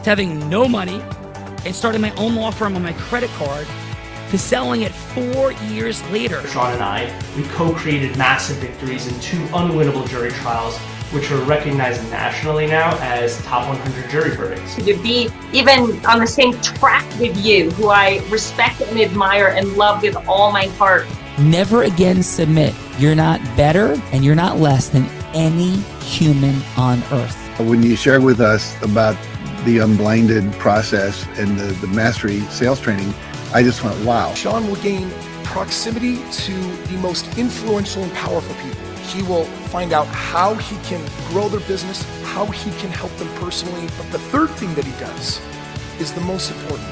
to having no money and starting my own law firm on my credit card to selling it 4 years later. Sean and I, we co-created massive victories in 2 unwinnable jury trials, which are recognized nationally now as top 100 jury verdicts. To be even on the same track with you, who I respect and admire and love with all my heart. Never again submit. You're not better and you're not less than any human on earth. When you shared with us about the unblinded process and the mastery sales training, I just went, wow. Sean will gain proximity to the most influential and powerful people. He will find out how he can grow their business, how he can help them personally. But the third thing that he does is the most important.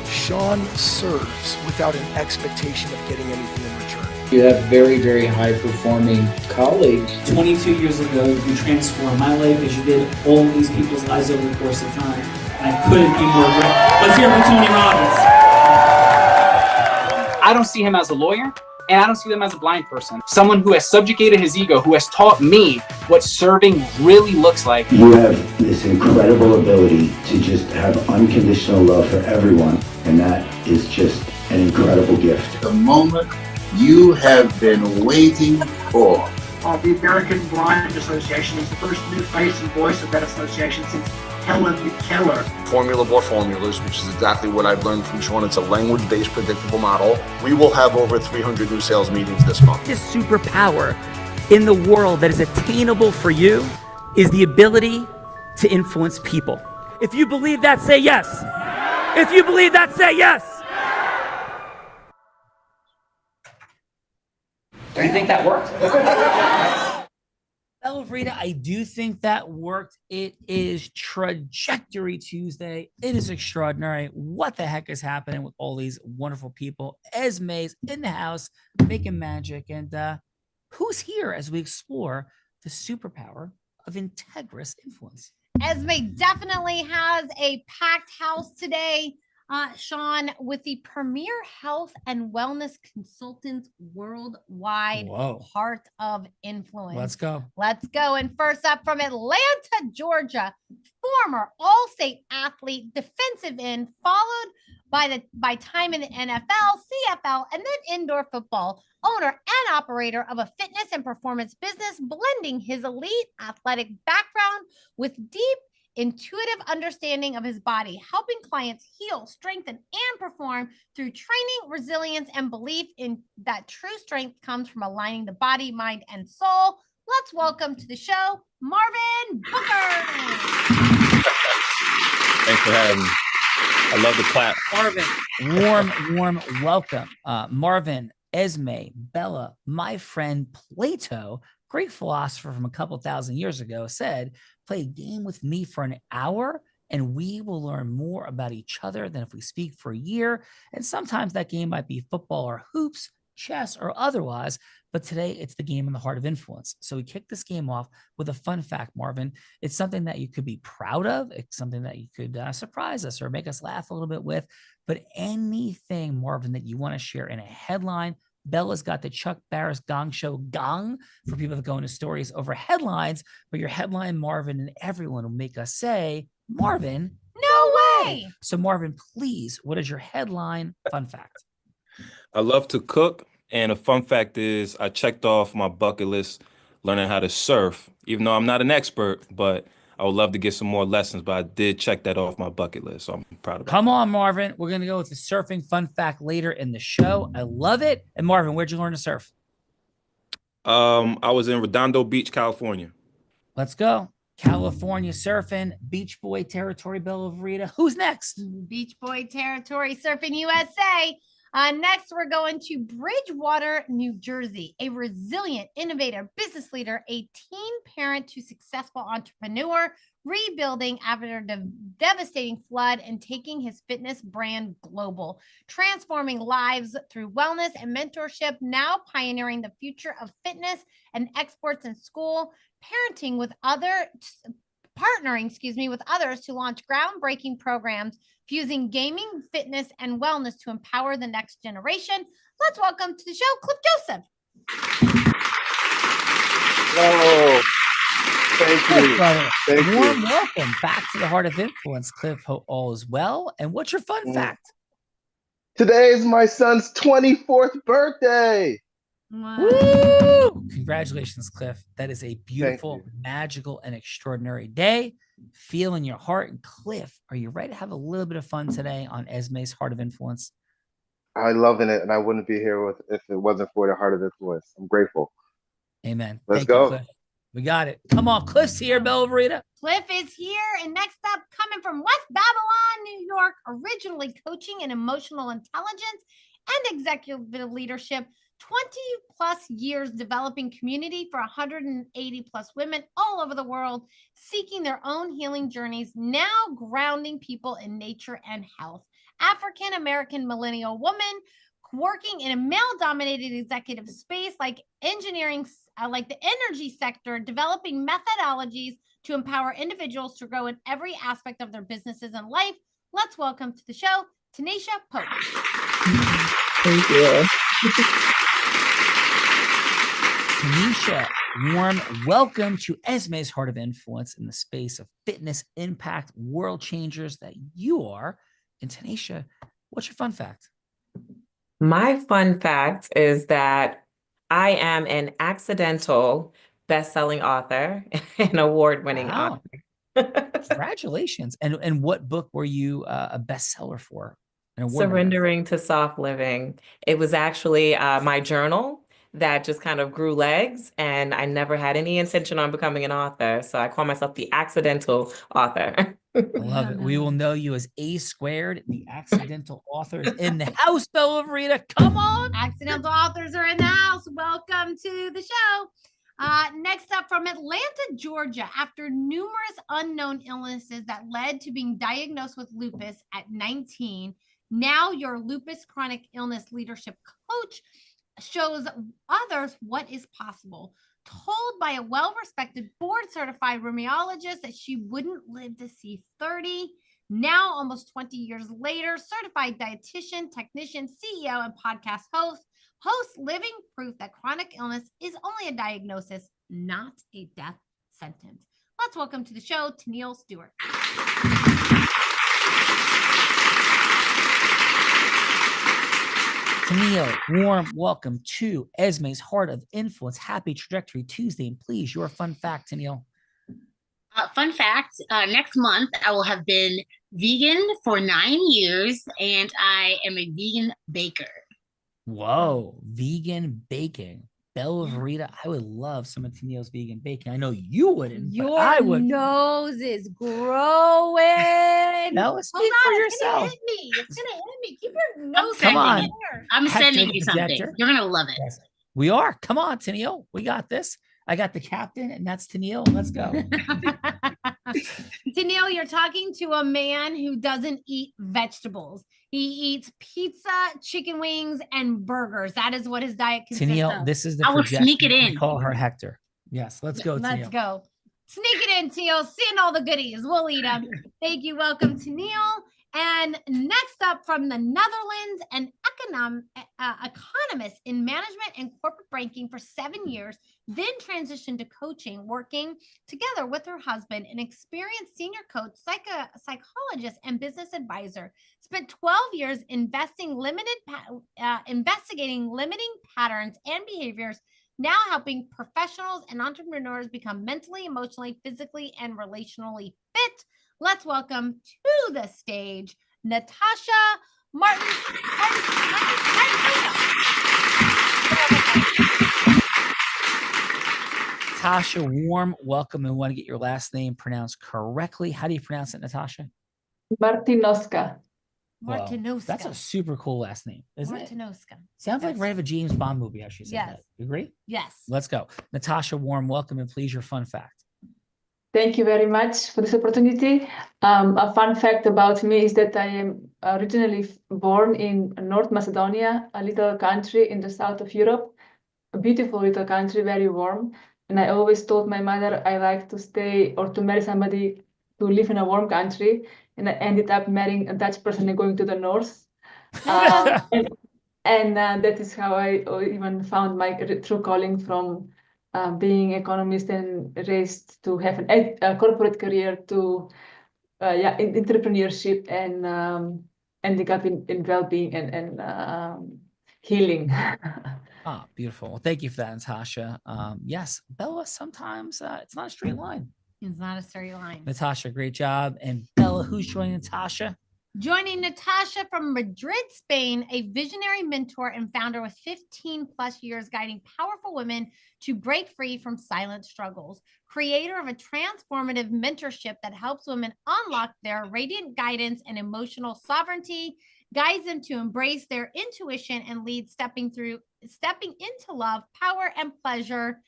Sean serves without an expectation of getting anything in return. You have very, very high-performing colleagues. 22 years ago, you transformed my life as you did all these people's lives over the course of time. And I couldn't be more grateful. Let's hear from Tony Robbins. I don't see him as a lawyer, and I don't see him as a blind person. Someone who has subjugated his ego, who has taught me what serving really looks like. You have this incredible ability to just have unconditional love for everyone, and that is just an incredible gift. The moment you have been waiting for. The American Blind Association is the first new face and voice of that association since Helen Keller. Formula for formulas, which is exactly what I've learned from Sean. It's a language-based predictable model. We will have over 300 new sales meetings this month. This superpower in the world that is attainable for you is the ability to influence people. If you believe that, say yes. If you believe that, say yes. Do you think that worked? Bella Vreda, I do think that worked. It is Trajectory Tuesday. It is extraordinary. What the heck is happening with all these wonderful people? Esme's in the house making magic. And who's here as we explore the superpower of integrous influence? Esme definitely has a packed house today. Sean, with the premier health and wellness consultants worldwide. Whoa. Heart of Influence. Let's go. Let's go. And first up from Atlanta, Georgia, former All-State athlete, defensive end, followed by time in the NFL, CFL, and then indoor football, owner and operator of a fitness and performance business, blending his elite athletic background with deep intuitive understanding of his body, helping clients heal, strengthen, and perform through training, resilience, and belief in that true strength comes from aligning the body, mind, and soul. Let's welcome to the show, Marvin Booker. Thanks for having me. I love the clap. Marvin, warm welcome. Marvin, Esme, Bella, my friend Plato, great philosopher from a couple thousand years ago, said, play a game with me for an hour and we will learn more about each other than if we speak for a year. And sometimes that game might be football or hoops, chess or otherwise, but today it's the game in the heart of influence. So we kick this game off with a fun fact, Marvin. It's something that you could be proud of. It's something that you could surprise us or make us laugh a little bit with, but anything, Marvin, that you want to share in a headline. Bella's got the Chuck Barris Gong Show gong for people that go into stories over headlines, but your headline, Marvin, and everyone will make us say, Marvin, no way. So Marvin, please, what is your headline fun fact? I love to cook, and a fun fact is I checked off my bucket list learning how to surf, even though I'm not an expert, but I would love to get some more lessons, but I did check that off my bucket list, so I'm proud of it. Come on, Marvin. We're going to go with the surfing fun fact later in the show. I love it. And Marvin, where'd you learn to surf? I was in Redondo Beach, California. Let's go. California surfing, Beach Boy territory, Bella Vreda. Who's next? Beach Boy territory, Surfing USA. Next, we're going to Bridgewater, New Jersey. A resilient, innovative business leader, a teen parent to successful entrepreneur, rebuilding after a devastating flood and taking his fitness brand global, transforming lives through wellness and mentorship, now pioneering the future of fitness and exports in school, partnering with others to launch groundbreaking programs fusing gaming, fitness, and wellness to empower the next generation. Let's welcome to the show, Cliff Joseph. Oh, Thank Cliff, you. brother. Thank Warm you. welcome back to the Heart of Influence, Cliff. Hope all is well. And what's your fun fact? Today is my son's 24th birthday. Woo! Congratulations, Cliff. That is a beautiful, magical, and extraordinary day. Feel in your heart. And Cliff, are you ready to have a little bit of fun today on Esme's Heart of Influence? I'm loving it, and I wouldn't be here if it wasn't for the Heart of Influence. I'm grateful. Amen. Let's Thank go. you, Cliff. We got it. Come on, Cliff's here, Bella Verita. Cliff is here. And next up, coming from West Babylon, New York, originally coaching in emotional intelligence and executive leadership, 20 plus years developing community for 180 plus women all over the world, seeking their own healing journeys, now grounding people in nature and health. African-American millennial woman working in a male-dominated executive space like engineering, like the energy sector, developing methodologies to empower individuals to grow in every aspect of their businesses and life. Let's welcome to the show, Tanisha Pope. Thank you. Tanisha, warm welcome to Esme's Heart of Influence in the space of fitness, impact, world changers that you are. And Tanisha, what's your fun fact? My fun fact is that I am an accidental best-selling author and award-winning Wow. author. Congratulations. And what book were you a bestseller for? An award winner? Surrendering to Soft Living. It was actually my journal that just kind of grew legs, and I never had any intention on becoming an author. So I call myself the accidental author. I love it. We will know you as A Squared, the accidental authors in the house, Bella Verita. Come on. Accidental authors are in the house. Welcome to the show. Next up from Atlanta, Georgia, after numerous unknown illnesses that led to being diagnosed with lupus at 19, now your lupus chronic illness leadership coach shows others what is possible. Told by a well-respected board-certified rheumatologist that she wouldn't live to see 30, now almost 20 years later, certified dietitian, technician, CEO, and podcast host, living proof that chronic illness is only a diagnosis, not a death sentence. Let's welcome to the show, Tennille Stewart. Tennille, warm welcome to Esme's Heart of Influence. Happy Trajectory Tuesday. And please, your fun fact, Tennille. Fun fact, next month I will have been vegan for 9 years, and I am a vegan baker. Whoa, vegan baking. Bella Verita, I would love some of Tennille's vegan baking. I know you wouldn't, but Your I would. nose is growing. No, speak for yourself. It's gonna hit me. Keep your nose Come on. in there. I'm Hector sending the you something. projector. You're gonna love it. Yes, we are. Come on, Tennille. We got this. I got the captain, and that's Tennille. Let's go. Tennille, you're talking to a man who doesn't eat vegetables. He eats pizza, chicken wings, and burgers. That is what his diet consists Tennille, of. this is the I will sneak it projection. in. We call her Hector. Yes, let's go, Let's Tennille. go. Sneak it in, Tennille. Seeing all the goodies. We'll eat them. Thank you. Welcome, Tennille. And next up from the Netherlands, an economist in management and corporate banking for 7 years, then transitioned to coaching, working together with her husband, an experienced senior coach, psychologist, and business advisor. Spent 12 years investigating limiting patterns and behaviors, now helping professionals and entrepreneurs become mentally, emotionally, physically, and relationally fit. Let's welcome to the stage, Natasha Martin. Natasha, warm welcome, and want to get your last name pronounced correctly. How do you pronounce it, Natasha? Martinoska. Wow, Martinoska. that's a super cool last name, isn't it? Martinoska. Sounds like right of a James Bond movie, how she said Yes. that. You agree? Yes. Let's go. Natasha, warm welcome, and please, your fun fact. Thank you very much for this opportunity. A fun fact about me is that I am originally born in North Macedonia, a little country in the south of Europe, a beautiful little country, very warm. And I always told my mother I like to stay or to marry somebody to live in a warm country. And I ended up marrying a Dutch person and going to the north. And that is how I even found my true calling from being economist and raised to have a corporate career to in entrepreneurship and ending up in well-being and healing. Ah, beautiful. Well, thank you for that, Natasha. Yes, Bella, sometimes it's not a straight line. It's not a straight line. Natasha, great job. And Bella, who's joining Natasha? Joining Natasha from Madrid, Spain, a visionary mentor and founder with 15 plus years guiding powerful women to break free from silent struggles. Creator of a transformative mentorship that helps women unlock their radiant guidance and emotional sovereignty, guides them to embrace their intuition and lead stepping into love, power, and pleasure.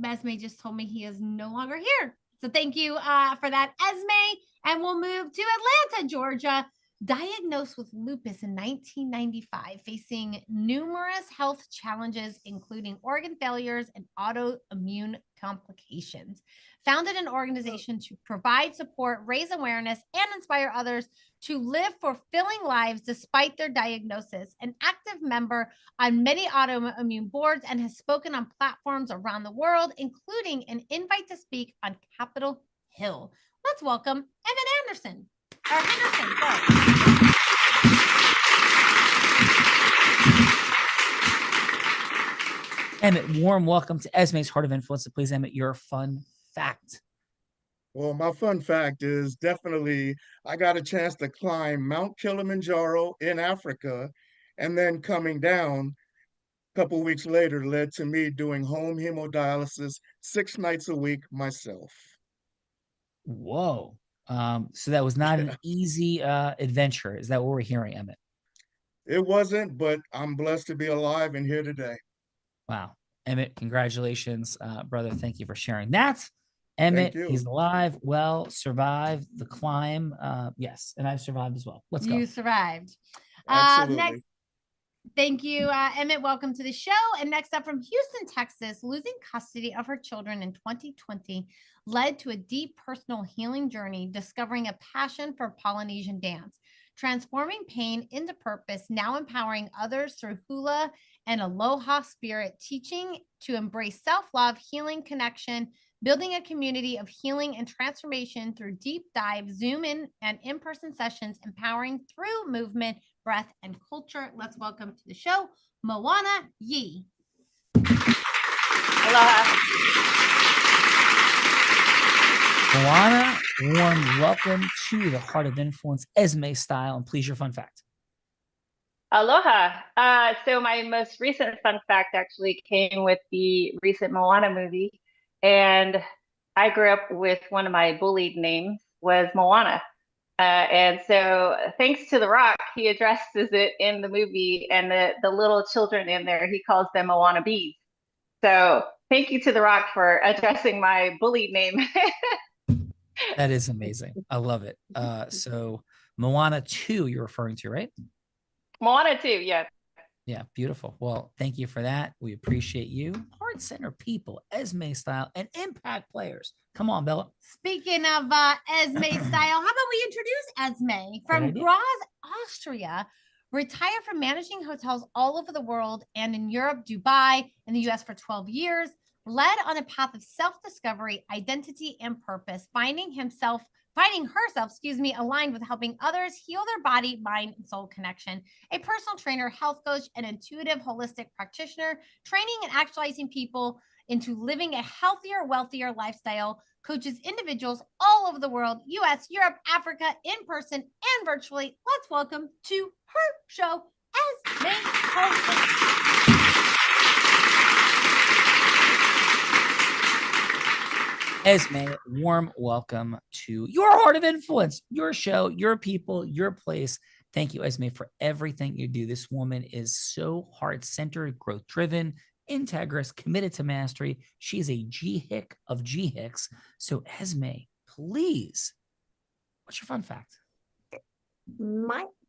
Esme just told me he is no longer here. So thank you for that, Esme. And we'll move to Atlanta, Georgia. Diagnosed with lupus in 1995, facing numerous health challenges, including organ failures and autoimmune complications. Founded an organization to provide support, raise awareness, and inspire others to live fulfilling lives despite their diagnosis. An active member on many autoimmune boards and has spoken on platforms around the world, including an invite to speak on Capitol Hill. Let's welcome Emmett Anderson. Or Henderson, sorry. Emmett, warm welcome to Esme's Heart of Influence. Please, Emmett, your fun fact. Well, my fun fact is definitely I got a chance to climb Mount Kilimanjaro in Africa, and then coming down a couple weeks later led to me doing home hemodialysis 6 nights a week myself. Whoa. So that was not an easy adventure. Is that what we're hearing, Emmett? It wasn't, but I'm blessed to be alive and here today. Wow. Emmett, congratulations, brother. Thank you for sharing that. Emmett, he's alive, well, survived the climb. Yes, and I've survived as well. Let's go. You survived. Absolutely. Next, thank you, Emmett. Welcome to the show. And next up from Houston, Texas, losing custody of her children in 2020 led to a deep personal healing journey, discovering a passion for Polynesian dance, transforming pain into purpose, now empowering others through hula and aloha spirit, teaching to embrace self-love, healing, connection, building a community of healing and transformation through deep dive, Zoom in and in-person sessions, empowering through movement, breath, and culture. Let's welcome to the show, Moana Yee. Aloha. Moana, warm welcome to the Heart of Influence, Esme style, and please your fun fact. Aloha. So my most recent fun fact actually came with the recent Moana movie. And I grew up with one of my bullied names was Moana. And so thanks to The Rock, he addresses it in the movie, and the little children in there, he calls them Moana bees. So thank you to The Rock for addressing my bullied name. That is amazing. I love it. So Moana 2 you're referring to, right? Moana 2, yes. Yeah, beautiful. Well, thank you for that. We appreciate you. Heart center people, Esme style, and impact players. Come on, Bella. Speaking of Esme style, how about we introduce Esme from Graz, Austria, retired from managing hotels all over the world and in Europe, Dubai, and the US for 12 years, led on a path of self-discovery, identity, and purpose, finding herself, aligned with helping others heal their body, mind, and soul connection. A personal trainer, health coach, and intuitive holistic practitioner, training and actualizing people into living a healthier, wealthier lifestyle, coaches individuals all over the world, US, Europe, Africa, in person and virtually. Let's welcome to her show, Esme Holton. Esme, warm welcome to your Heart of Influence, your show, your people, your place. Thank you, Esme, for everything you do. This woman is so heart-centered, growth-driven, integrous, committed to mastery. She's a G-Hick of G-Hicks. So, Esme, please, what's your fun fact?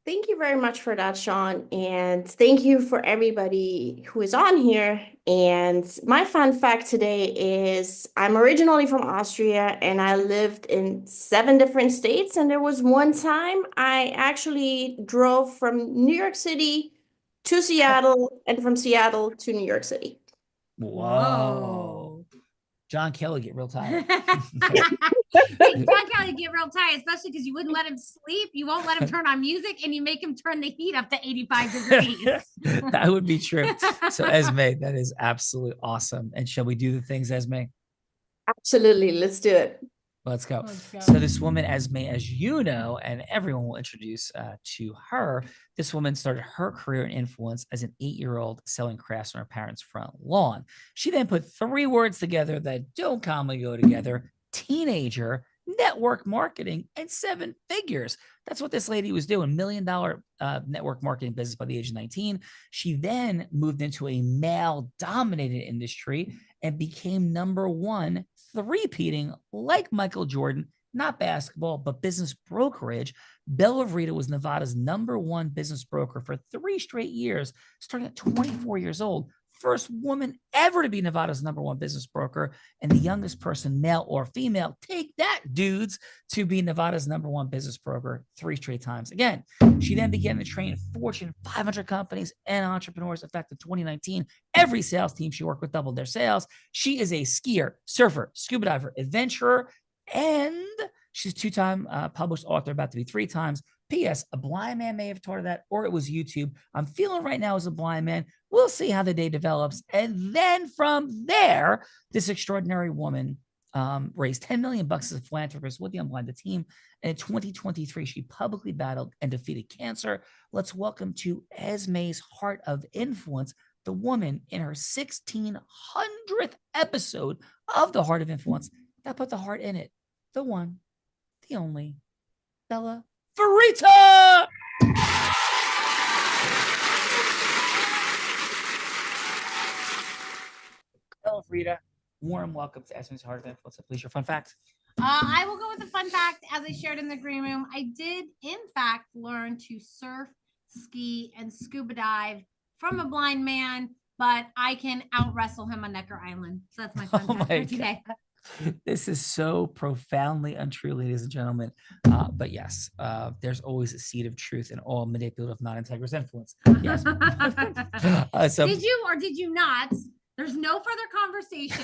Thank you very much for that, Sean. And thank you for everybody who is on here. And my fun fact today is I'm originally from Austria and I lived in 7 different states. And there was one time I actually drove from New York City to Seattle and from Seattle to New York City. Whoa. John Kelly get real tired. John Kelly get real tired, especially because you wouldn't let him sleep. You won't let him turn on music, and you make him turn the heat up to 85 degrees. That would be true. So Esme, that is absolutely awesome. And shall we do the things, Esme? Absolutely. Let's do it. Let's go. So this woman, Esme, as you know, and everyone will introduce to her, this woman started her career in influence as an 8-year-old selling crafts on her parents' front lawn. She then put 3 words together that don't commonly go together: teenager, network marketing, and 7 figures. That's what this lady was doing. $1 million network marketing business by the age of 19. She then moved into a male-dominated industry and became #1, three-peating like Michael Jordan, not basketball, but business brokerage. Bella Verita was Nevada's #1 business broker for 3 straight years, starting at 24 years old. First woman ever to be Nevada's #1 business broker, and the youngest person, male or female, take that, dudes, to be Nevada's #1 business broker 3 straight times. Again, she then began to train Fortune 500 companies and entrepreneurs. In fact, in 2019, every sales team she worked with doubled their sales. She is a skier, surfer, scuba diver, adventurer, and she's 2-time published author, about to be 3 times. P.S. A blind man may have taught her that, or it was YouTube. I'm feeling right now as a blind man. We'll see how the day develops. And then from there, this extraordinary woman raised $10 million as a philanthropist with the Unblinded team. And in 2023, she publicly battled and defeated cancer. Let's welcome to Esme's Heart of Influence, the woman in her 1600th episode of the Heart of Influence that put the heart in it. The one, the only, Bella Verita. Bella Verita, warm welcome to Esme's Heart of Influence. Please, your fun fact. I will go with the fun fact. As I shared in the green room, I did, in fact, learn to surf, ski, and scuba dive from a blind man, but I can out wrestle him on Necker Island. So that's my fun fact for today. This is so profoundly untrue, ladies and gentlemen. But yes, there's always a seed of truth in all manipulative, non-integrous influence. Yes. Did you or did you not? There's no further conversation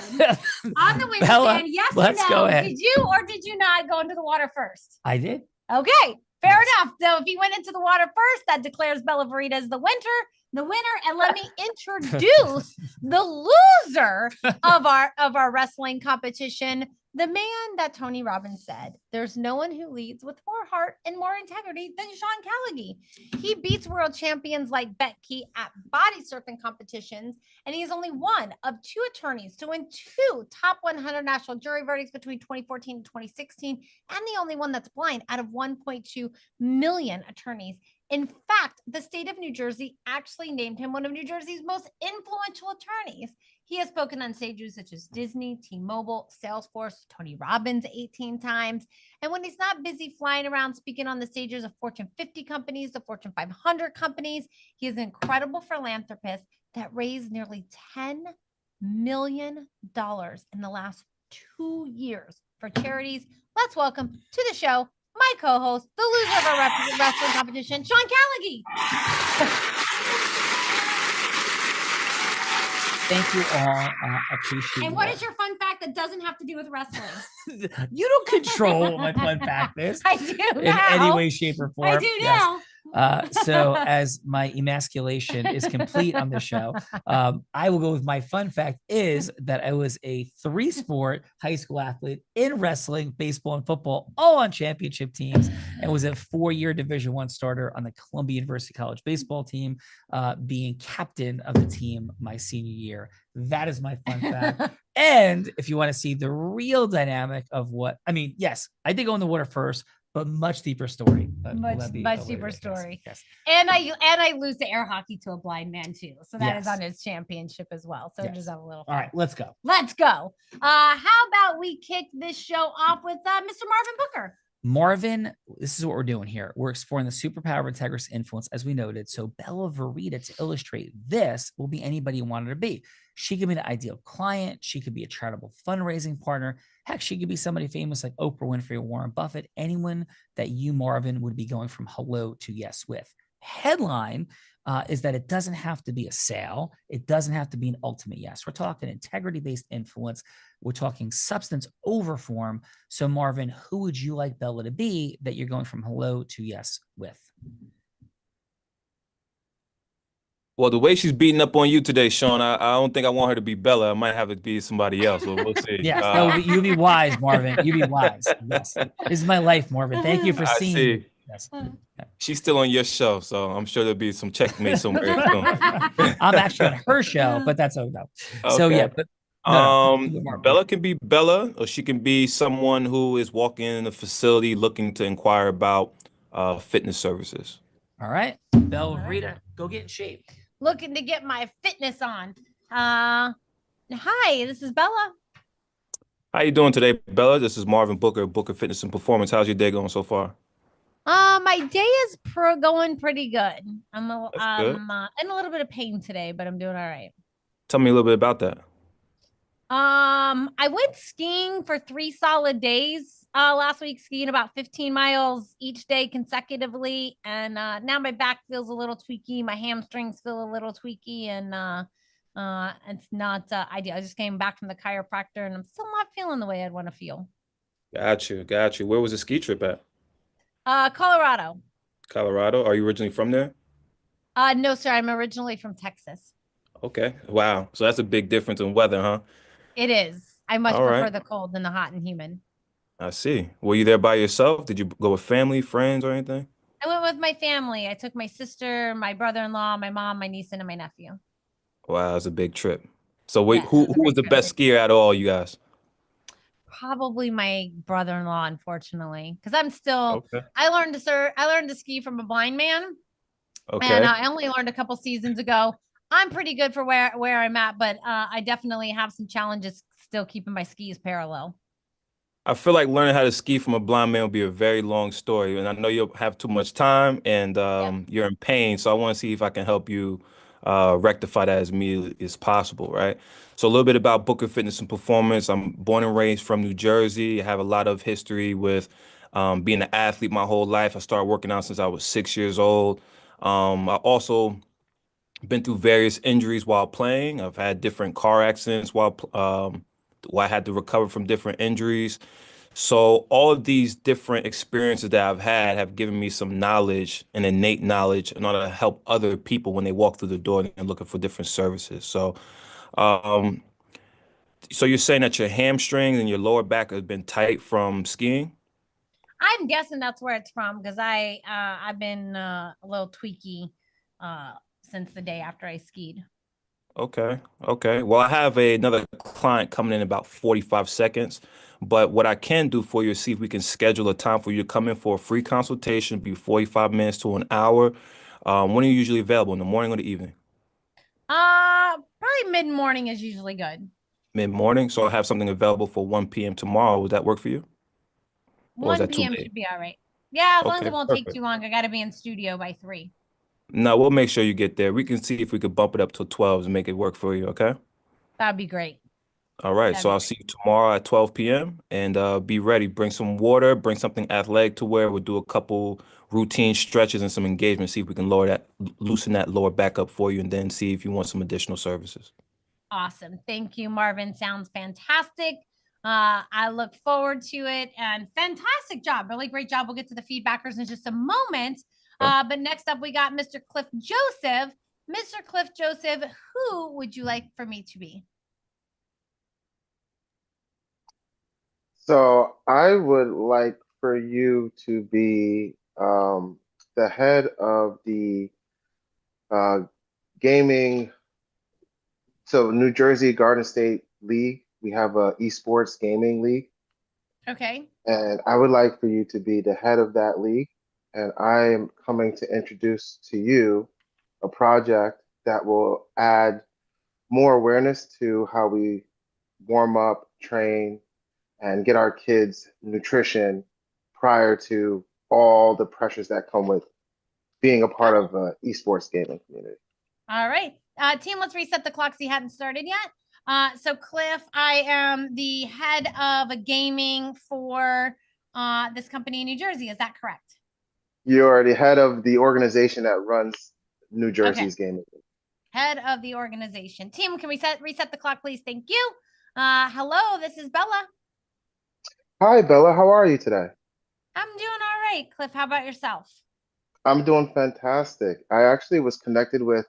on the window stand. Yes let's or no? Go ahead. Did you or did you not go into the water first? I did. Okay, fair enough. So if he went into the water first, that declares Bella Verita as the winner. And let me introduce the loser of our wrestling competition, the man that Tony Robbins said, there's no one who leads with more heart and more integrity than Sean Callagy. He beats world champions like Becky at body surfing competitions, and he is only one of 2 attorneys to win 2 top 100 national jury verdicts between 2014 and 2016, and the only one that's blind out of 1.2 million attorneys. In fact, the state of New Jersey actually named him one of New Jersey's most influential attorneys. He has spoken on stages such as Disney, T-Mobile, Salesforce, Tony Robbins 18 times. And when he's not busy flying around speaking on the stages of Fortune 50 companies, the Fortune 500 companies, he is an incredible philanthropist that raised nearly $10 million in the last 2 years for charities. Let's welcome to the show my co-host, the loser of our wrestling competition, Sean Callagy. Thank you all. Appreciate it. And what is your fun fact that doesn't have to do with wrestling? You don't control what my fun fact is. I do in now. any way, shape, or form. I do now. So as my emasculation is complete on the show, I will go with my fun fact is that I was a 3-sport high school athlete in wrestling, baseball, and football, all on championship teams, and was a 4-year Division I starter on the Columbia University College baseball team, being captain of the team my senior year. That is my fun fact. And if you want to see the real dynamic of what, I mean, yes, I did go in the water first, but much deeper story. Much deeper story. Yes. And I lose the air hockey to a blind man too. So that is Yes. on his championship as well. So just have a little fun. All right, let's go. Let's go. How about we kick this show off with Mr. Marvin Booker? Marvin, this is what we're doing here. We're exploring the superpower of integrous influence, as we noted. So Bella Verita, to illustrate this, will be anybody you want her to be. She could be the ideal client. She could be a charitable fundraising partner. Heck, she could be somebody famous like Oprah Winfrey or Warren Buffett, anyone that you, Marvin, would be going from hello to yes with. Headline, is that it doesn't have to be a sale. It doesn't have to be an ultimate yes. We're talking integrity-based influence. We're talking substance over form. So Marvin, who would you like Bella to be that you're going from hello to yes with? Well, the way she's beating up on you today, Sean, I don't think I want her to be Bella. I might have it be somebody else. So we'll see. Yes, that would be, you be wise, Marvin. You be wise. Yes. This is my life, Marvin. Thank you for I seeing. see. Yes. She's still on your show, so I'm sure there'll be some checkmate somewhere soon. I'm actually on her show, but that's okay. So Okay. yeah, but no. Bella can be Bella, or she can be someone who is walking in a facility looking to inquire about fitness services. All right, Bella Rita, go get in shape. Looking to get my fitness on. Hi, this is Bella. How you doing today, Bella? This is Marvin Booker, Booker Fitness and Performance. How's your day going so far? My day is going pretty good. I'm good. in a little bit of pain today, but I'm doing all right. Tell me a little bit about that. I went skiing for 3 solid days last week, skiing about 15 miles each day consecutively, and now my back feels a little tweaky, my hamstrings feel a little tweaky, and it's not ideal. I just came back from the chiropractor, and I'm still not feeling the way I'd want to feel. Got you. Where was the ski trip at? Colorado. Colorado. Are you originally from there? No, sir. I'm originally from Texas. Okay. Wow. So that's a big difference in weather, huh? It is. I much All prefer right. the cold than the hot and humid. I see. Were you there by yourself? Did you go with family, friends, or anything? I went with my family. I took my sister, my brother-in-law, my mom, my niece, and my nephew. Wow, it's a big trip. So wait, Yes, who it's a was big the trip. best skier out of all you guys? Probably my brother-in-law, unfortunately, because I'm still. Okay. I learned to ski from a blind man, Okay. and I only learned a couple seasons ago. I'm pretty good for where I'm at, but I definitely have some challenges still keeping my skis parallel. I feel like learning how to ski from a blind man will be a very long story, and I know you'll have too much time, and you're in pain. So I want to see if I can help you rectify that as immediately as possible, right? So a little bit about Booker Fitness and Performance. I'm born and raised from New Jersey. I have a lot of history with being an athlete my whole life. I started working out since I was 6 years old. I also been through various injuries while playing. I've had different car accidents while I had to recover from different injuries. So all of these different experiences that I've had have given me some knowledge and innate knowledge in order to help other people when they walk through the door and looking for different services. So, so you're saying that your hamstrings and your lower back have been tight from skiing? I'm guessing that's where it's from because I've been a little tweaky since the day after I skied. Okay. Well, I have another client coming in about 45 seconds. But what I can do for you is see if we can schedule a time for you to come in for a free consultation, be 45 minutes to an hour. When are you usually available, in the morning or the evening? Probably mid-morning is usually good. Mid-morning. So I'll have something available for 1 p.m. tomorrow. Would that work for you? Or is 1 that too p.m. late? should be all right. Yeah, as long as Okay, it won't take perfect. too long. I got to be in studio by 3. No, we'll make sure you get there. We can see if we could bump it up to 12 and make it work for you, okay? That'd be great. All right, so I'll see you tomorrow at 12 p.m. and be ready. Bring some water, bring something athletic to wear. We'll do a couple routine stretches and some engagement, see if we can loosen that lower back up for you, and then see if you want some additional services. Awesome. Thank you, Marvin. Sounds fantastic. I look forward to it and fantastic job. Really great job. We'll get to the feedbackers in just a moment. But next up, we got Mr. Cliff Joseph. Mr. Cliff Joseph, who would you like for me to be? So I would like for you to be the head of the gaming. So New Jersey Garden State League, we have a esports gaming league, Okay. and I would like for you to be the head of that league. And I am coming to introduce to you a project that will add more awareness to how we warm up, train, and get our kids nutrition prior to all the pressures that come with being a part of an esports gaming community. All right. Team, let's reset the clock. So you hadn't started yet. So Cliff, I am the head of a gaming for this company in New Jersey. Is that correct? You're the head of the organization that runs New Jersey's gaming. Head of the organization. Team, can we reset the clock, please? Thank you. Hello, this is Bella. Hi, Bella. How are you today? I'm doing all right. Cliff, how about yourself? I'm doing fantastic. I actually was connected with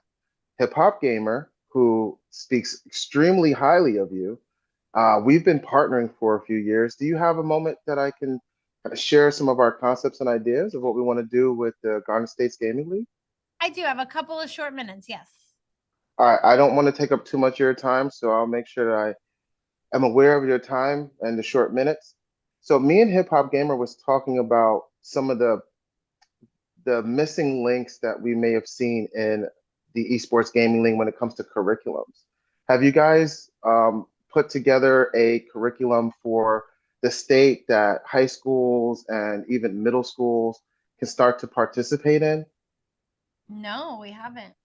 Hip Hop Gamer, who speaks extremely highly of you. We've been partnering for a few years. Do you have a moment that I can share some of our concepts and ideas of what we want to do with the Garden States Gaming League? I do have a couple of short minutes, yes. All right, I don't want to take up too much of your time, so I'll make sure that I am aware of your time and the short minutes. So me and Hip Hop Gamer was talking about some of the missing links that we may have seen in the esports gaming league when it comes to curriculums. Have you guys put together a curriculum for the state that high schools and even middle schools can start to participate in? No, we haven't.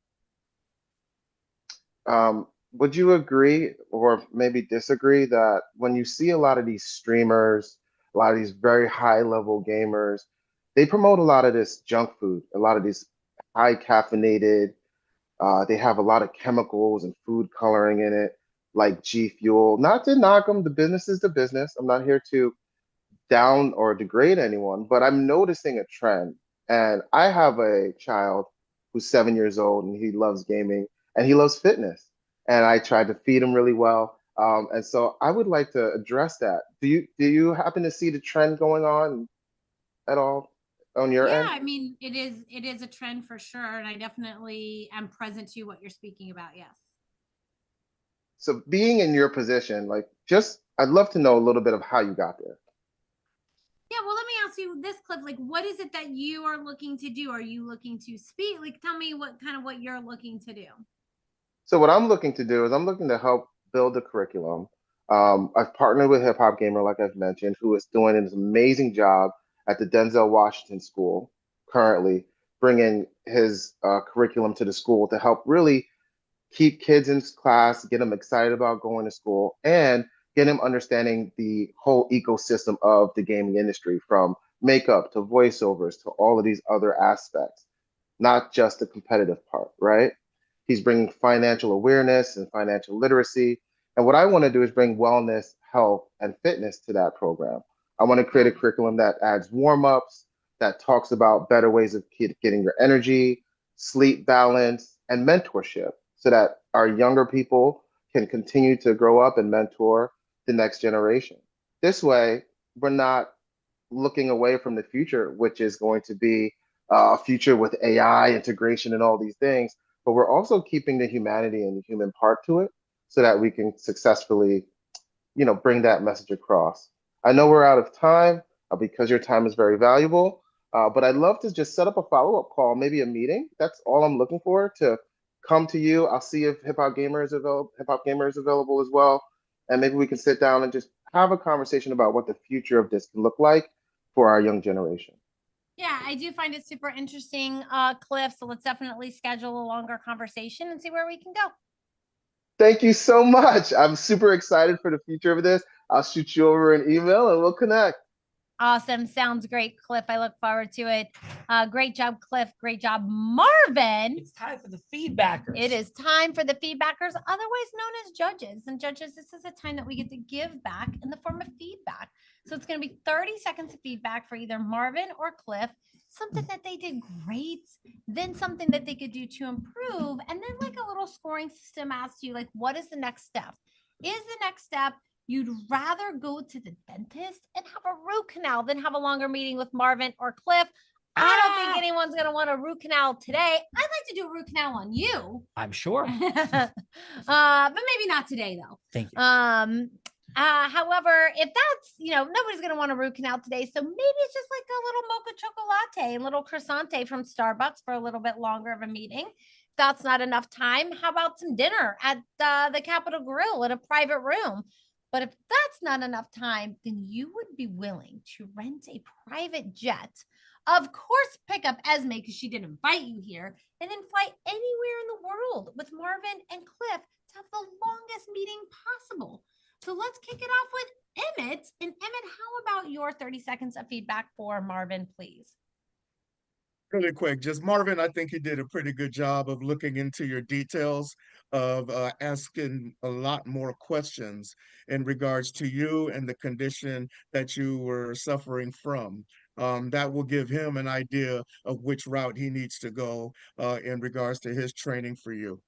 Would you agree or maybe disagree that when you see a lot of these streamers, a lot of these very high level gamers, they promote a lot of this junk food, a lot of these high caffeinated, they have a lot of chemicals and food coloring in it, like G Fuel. Not to knock them, the business is the business. I'm not here to down or degrade anyone, but I'm noticing a trend. And I have a child who's 7 years old and he loves gaming and he loves fitness. And I tried to feed him really well. And so I would like to address that. Do you happen to see the trend going on at all on your end? I mean, it is a trend for sure. And I definitely am present to what you're speaking about. Yes. So being in your position, like I'd love to know a little bit of how you got there. Yeah, well, let me ask you this, Cliff. Like, what is it that you are looking to do? Are you looking to speak? Like, tell me what you're looking to do. So what I'm looking to do is I'm looking to help build the curriculum. I've partnered with Hip Hop Gamer, like I've mentioned, who is doing an amazing job at the Denzel Washington School currently, bringing his curriculum to the school to help really keep kids in class, get them excited about going to school, and get them understanding the whole ecosystem of the gaming industry, from makeup to voiceovers to all of these other aspects, not just the competitive part, right? He's bringing financial awareness and financial literacy. And what I want to do is bring wellness, health, and fitness to that program. I want to create a curriculum that adds warm-ups, that talks about better ways of getting your energy, sleep balance, and mentorship, so that our younger people can continue to grow up and mentor the next generation. This way, we're not looking away from the future, which is going to be a future with AI integration and all these things, but we're also keeping the humanity and the human part to it so that we can successfully, bring that message across. I know we're out of time because your time is very valuable, but I'd love to just set up a follow-up call, maybe a meeting. That's all I'm looking for, to come to you. I'll see if Hip Hop Gamer is available as well. And maybe we can sit down and just have a conversation about what the future of this can look like for our young generation. Yeah, I do find it super interesting, Cliff. So let's definitely schedule a longer conversation and see where we can go. Thank you so much. I'm super excited for the future of this. I'll shoot you over an email and we'll connect. Awesome. Sounds great, Cliff. I look forward to it. Great job, Cliff. Great job, Marvin. It's time for the feedbackers. It is time for the feedbackers, otherwise known as judges. And judges, this is a time that we get to give back in the form of feedback. So it's going to be 30 seconds of feedback for either Marvin or Cliff, something that they did great, then something that they could do to improve, and then like a little scoring system asks you, like, what is the next step? Is the next step you'd rather go to the dentist and have a root canal than have a longer meeting with Marvin or Cliff? I don't think anyone's going to want a root canal today. I'd like to do a root canal on you. I'm sure. But maybe not today, though. Thank you. However, if that's, nobody's going to want a root canal today. So maybe it's just like a little mocha chocolate, a little croissant from Starbucks for a little bit longer of a meeting. If that's not enough time, how about some dinner at the Capitol Grill in a private room? But if that's not enough time, then you would be willing to rent a private jet. Of course, pick up Esme because she didn't invite you here, and then fly anywhere in the world with Marvin and Cliff to have the longest meeting possible. So let's kick it off with Emmett. And Emmett, how about your 30 seconds of feedback for Marvin, please? Really quick, just Marvin, I think he did a pretty good job of looking into your details, of asking a lot more questions in regards to you and the condition that you were suffering from. That will give him an idea of which route he needs to go in regards to his training for you.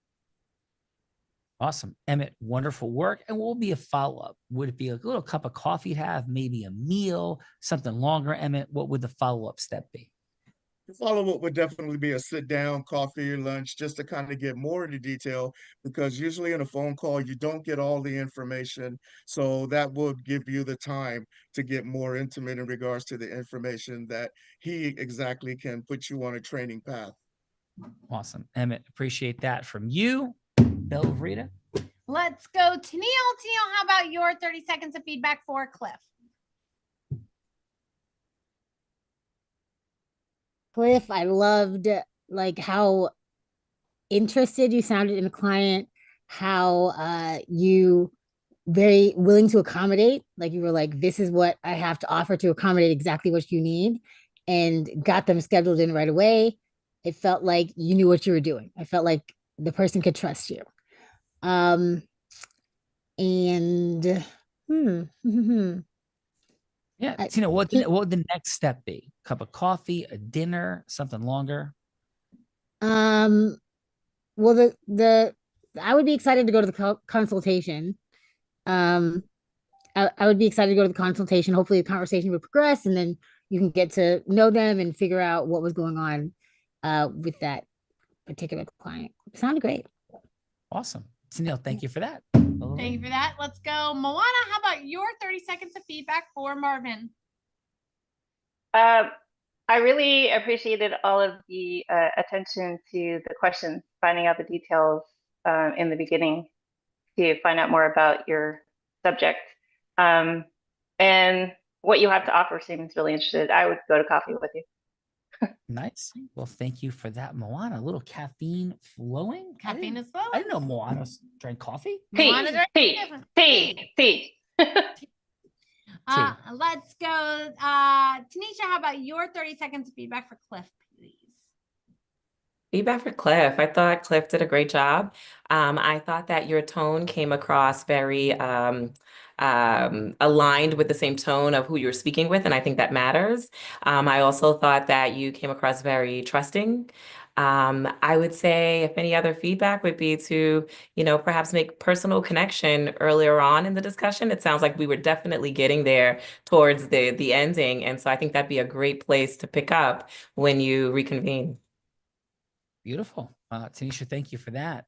Awesome. Emmett, wonderful work. And what will be a follow-up? Would it be a little cup of coffee to have, maybe a meal, something longer, Emmett? What would the follow-up step be? The follow-up would definitely be a sit-down, coffee, lunch, just to kind of get more into detail, because usually in a phone call, you don't get all the information. So that would give you the time to get more intimate in regards to the information that he exactly can put you on a training path. Awesome. Emmett, appreciate that from you. Bella Verita. Let's go to Neil. Neil, how about your 30 seconds of feedback for Cliff? Cliff, I loved like how interested you sounded in the client, how you very willing to accommodate. Like you were like, this is what I have to offer to accommodate exactly what you need, and got them scheduled in right away. It felt like you knew what you were doing. I felt like the person could trust you. Yeah, Tina, what would the next step be? Cup of coffee, a dinner, something longer? Well, I would be excited to go to the consultation. I would be excited to go to the consultation. Hopefully the conversation would progress, and then you can get to know them and figure out what was going on with that particular client. It sounded great. Awesome. Neil, thank you for that. Thank you for that. Let's go. Moana, how about your 30 seconds of feedback for Marvin? I really appreciated all of the attention to the questions, finding out the details in the beginning to find out more about your subject. And what you have to offer seems really interesting. I would go to coffee with you. Nice. Well, thank you for that, Moana. A little caffeine flowing. Caffeine is flowing. I didn't know Moana drank coffee. Tea. Let's go. Tanisha, how about your 30 seconds of feedback for Cliff, please? Feedback for Cliff. I thought Cliff did a great job. I thought that your tone came across very aligned with the same tone of who you're speaking with, and I think that matters. I also thought that you came across very trusting. I would say if any other feedback would be to, perhaps make personal connection earlier on in the discussion. It sounds like we were definitely getting there towards the ending, and so I think that'd be a great place to pick up when you reconvene. Beautiful. Tanisha, thank you for that.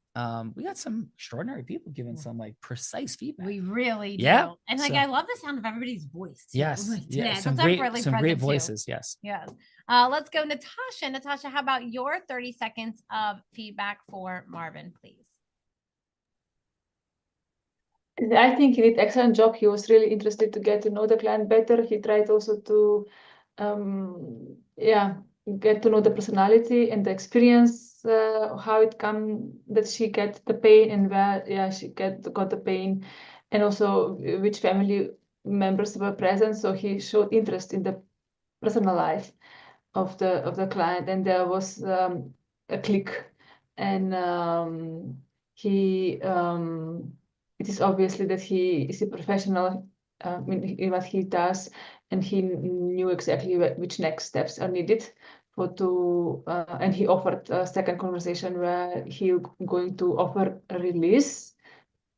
We got some extraordinary people giving some precise feedback. We really do. Yeah. And I love the sound of everybody's voice too. Yes. Yeah. Some great voices. Yes. Yes. Let's go, Natasha. Natasha, how about your 30 seconds of feedback for Marvin, please? I think he did an excellent job. He was really interested to get to know the client better. He tried also to, get to know the personality and the experience, how it come that she get the pain and where she got the pain, and also which family members were present. So he showed interest in the personal life of the client, and there was a click, and it is obviously that he is a professional in what he does, and he knew exactly which next steps are needed and he offered a second conversation where he's going to offer a release.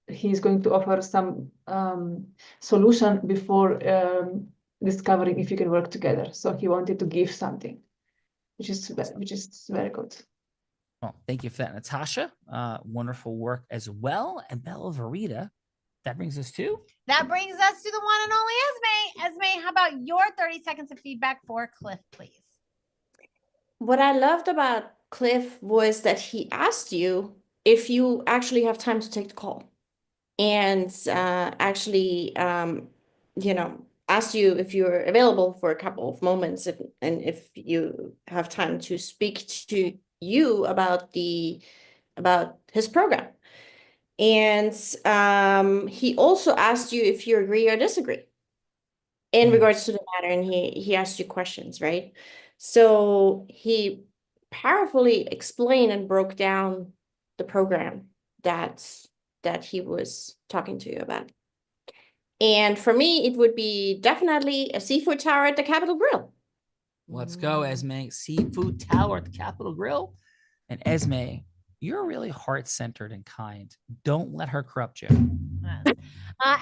He's going to offer some solution before discovering if you can work together. So he wanted to give something, which is very good. Well, thank you for that, Natasha. Wonderful work as well. And Bella Verita, that brings us to? That brings us to the one and only Esme. Esme, how about your 30 seconds of feedback for Cliff, please? What I loved about Cliff was that he asked you if you actually have time to take the call, and asked you if you're available for a couple of moments, and if you have time to speak to you about his program. And he also asked you if you agree or disagree in regards to the matter, and he asked you questions, right? So he powerfully explained and broke down the program that he was talking to you about. And for me, it would be definitely a seafood tower at the Capitol Grill. Let's go, Esme. Seafood Tower at the Capitol Grill. And Esme, you're really heart-centered and kind. Don't let her corrupt you.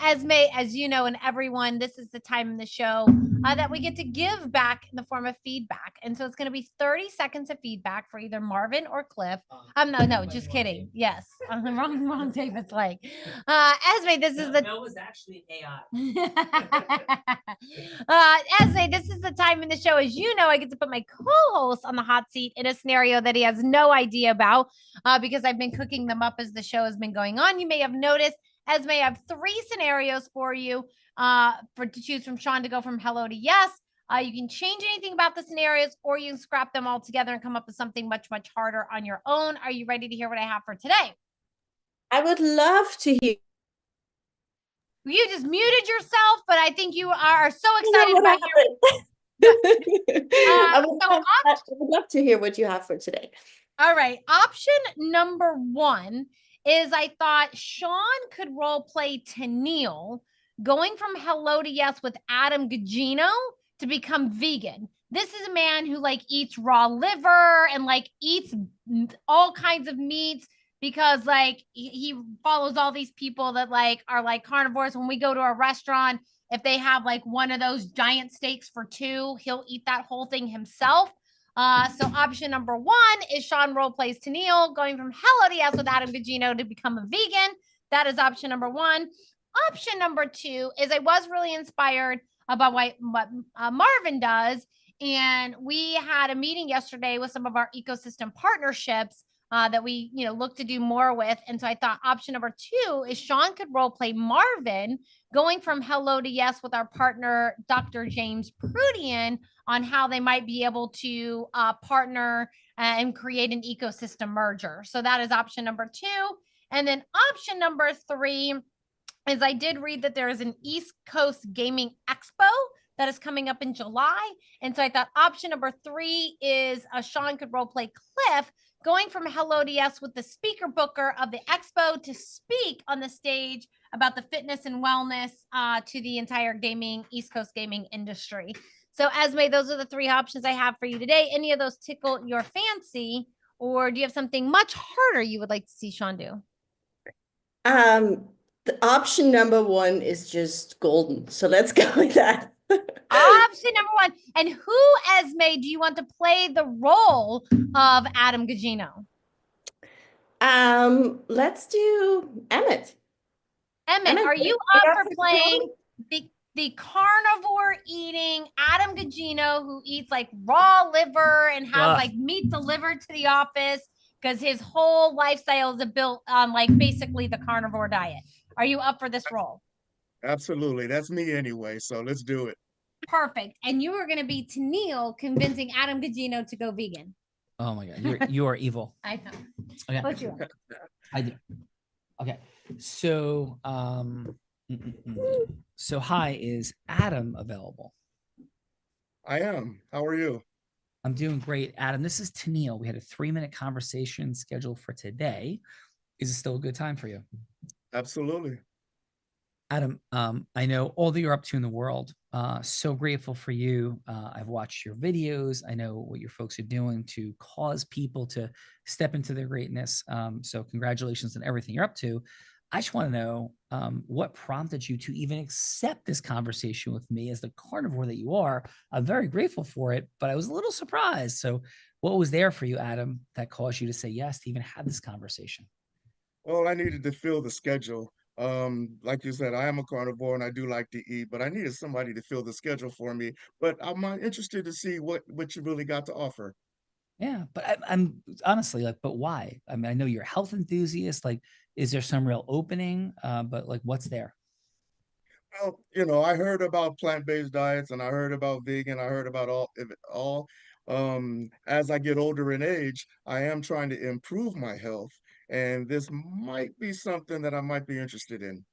Esme, as you know, and everyone, this is the time in the show that we get to give back in the form of feedback. And so it's going to be 30 seconds of feedback for either Marvin or Cliff. No, just kidding. Yes, on the wrong David's like. Esme, this is the. That was actually AI. Esme, this is the time in the show. As you know, I get to put my co-host on the hot seat in a scenario that he has no idea about because I've been cooking them up as the show has been going on. You may have noticed. Esme, I have 3 scenarios for you to choose from. Sean, to go from hello to yes. You can change anything about the scenarios, or you can scrap them all together and come up with something much, much harder on your own. Are you ready to hear what I have for today? I would love to hear. You just muted yourself, but I think you are so excited about hearing. I would love to hear what you have for today. All right. Option number 1 is I thought Sean could role play Tennille going from hello to yes with Adam Gugino to become vegan. This is a man who like eats raw liver and like eats all kinds of meats because like he follows all these people that like are like carnivores. When we go to a restaurant, if they have like one of those giant steaks for 2, he'll eat that whole thing himself. So option number 1 is Sean role plays Tennille going from hello to yes with Adam Gugino to become a vegan. That is option number 1. Option number 2 is I was really inspired about what Marvin does. And we had a meeting yesterday with some of our ecosystem partnerships that we, look to do more with. And so I thought option number 2 is Sean could role play Marvin going from hello to yes with our partner, Dr. James Prudian, on how they might be able to partner and create an ecosystem merger. So that is option number 2. And then option number 3 is I did read that there is an East Coast Gaming Expo that is coming up in July. And so I thought option number 3 is Sean could role play Cliff going from hello to yes with the speaker booker of the expo to speak on the stage about the fitness and wellness to the entire East Coast gaming industry. So Esme, those are the 3 options I have for you today. Any of those tickle your fancy, or do you have something much harder you would like to see Sean do? The option number 1 is just golden. So let's go with that. Option number 1. And who, Esme, do you want to play the role of Adam Gugino? Let's do Emmett. Emmett, are you up for playing the carnivore eating Adam Gugino who eats like raw liver and has like meat delivered to the office because his whole lifestyle is built on like basically the carnivore diet? Are you up for this role? Absolutely. That's me anyway. So let's do it. Perfect. And you are going to be Tennille convincing Adam Gugino to go vegan. Oh my God. You are evil. I know. Okay. What you are. I do. Okay. So, so hi, is Adam available? I am. How are you? I'm doing great. Adam, this is Tennille. We had a 3-minute conversation scheduled for today. Is it still a good time for you? Absolutely. Adam, I know all that you're up to in the world. So grateful for you. I've watched your videos. I know what your folks are doing to cause people to step into their greatness. So congratulations on everything you're up to. I just want to know what prompted you to even accept this conversation with me as the carnivore that you are. I'm very grateful for it, but I was a little surprised. So what was there for you, Adam, that caused you to say yes to even have this conversation? Well, I needed to fill the schedule. Like you said, I am a carnivore and I do like to eat, but I needed somebody to fill the schedule for me. But I'm interested to see what you really got to offer. Yeah, but I'm honestly like, but why? I mean, I know you're a health enthusiast. Like, is there some real opening? But like, what's there? Well, I heard about plant-based diets and I heard about vegan. I heard about all. As I get older in age, I am trying to improve my health. And this might be something that I might be interested in.